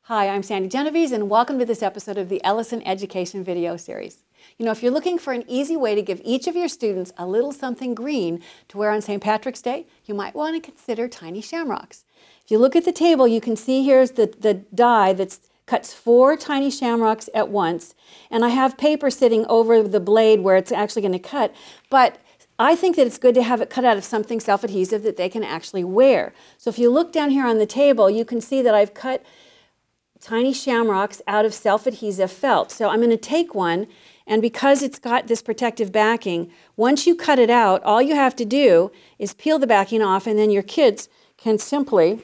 Hi, I'm Sandy Genovese, and welcome to this episode of the Ellison Education video series. You know, if you're looking for an easy way to give each of your students a little something green to wear on St. Patrick's Day, you might want to consider tiny shamrocks. If you look at the table, you can see here's the die that cuts 4 tiny shamrocks at once, and I have paper sitting over the blade where it's actually going to cut, but I think that it's good to have it cut out of something self-adhesive that they can actually wear. So if you look down here on the table, you can see that I've cut tiny shamrocks out of self-adhesive felt. So I'm going to take one, and because it's got this protective backing, once you cut it out, all you have to do is peel the backing off, and then your kids can simply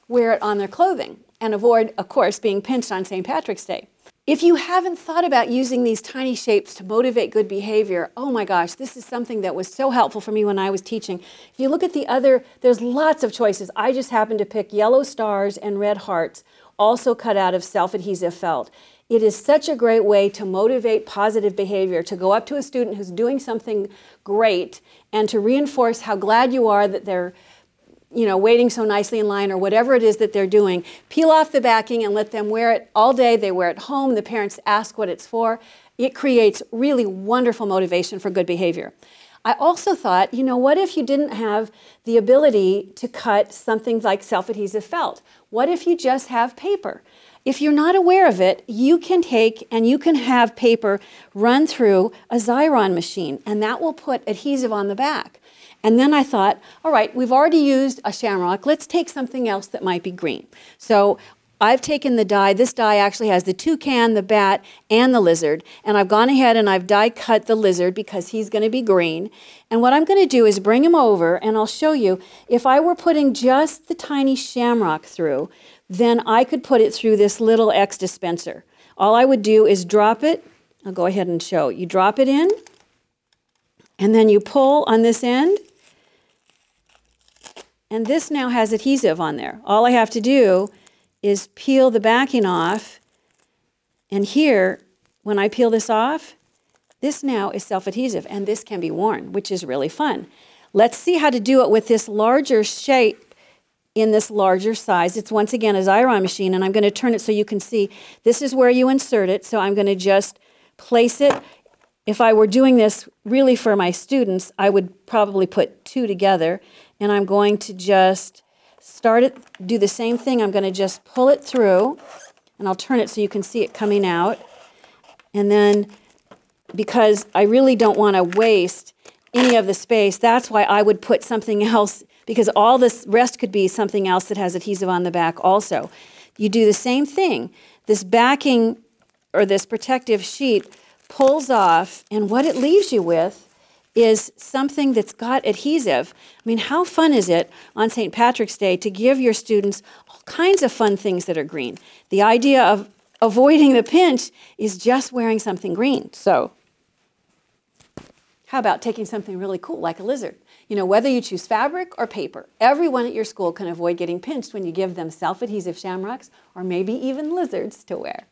wear it on their clothing and avoid, of course, being pinched on St. Patrick's Day. If you haven't thought about using these tiny shapes to motivate good behavior, oh my gosh, this is something that was so helpful for me when I was teaching. If you look at the other, there's lots of choices. I just happened to pick yellow stars and red hearts, also cut out of self-adhesive felt. It is such a great way to motivate positive behavior, to go up to a student who's doing something great and to reinforce how glad you are that they're waiting so nicely in line or whatever it is that they're doing. Peel off the backing and let them wear it all day. They wear it home. The parents ask what it's for. It creates really wonderful motivation for good behavior. I also thought, what if you didn't have the ability to cut something like self-adhesive felt? What if you just have paper? If you're not aware of it, you can take and you can have paper run through a Xyron machine, and that will put adhesive on the back. And then I thought, all right, we've already used a shamrock. Let's take something else that might be green. So I've taken the die. This die actually has the toucan, the bat, and the lizard. And I've gone ahead and I've die cut the lizard because he's going to be green. And what I'm going to do is bring him over, and I'll show you. If I were putting just the tiny shamrock through, then I could put it through this little X dispenser. All I would do is drop it. I'll go ahead and show. You drop it in, and then you pull on this end. And this now has adhesive on there. All I have to do is peel the backing off. And here, when I peel this off, this now is self-adhesive, and this can be worn, which is really fun. Let's see how to do it with this larger shape in this larger size. It's once again a Xyron machine, and I'm going to turn it so you can see. This is where you insert it, so I'm going to just place it. If I were doing this really for my students, I would probably put 2 together. And I'm going to just do the same thing. I'm going to just pull it through, and I'll turn it so you can see it coming out. And then, because I really don't want to waste any of the space, that's why I would put something else, because all this rest could be something else that has adhesive on the back also. You do the same thing. This backing, or this protective sheet, pulls off, and what it leaves you with is something that's got adhesive. I mean, how fun is it on St. Patrick's Day to give your students all kinds of fun things that are green? The idea of avoiding the pinch is just wearing something green. So how about taking something really cool like a lizard? Whether you choose fabric or paper, everyone at your school can avoid getting pinched when you give them self-adhesive shamrocks or maybe even lizards to wear.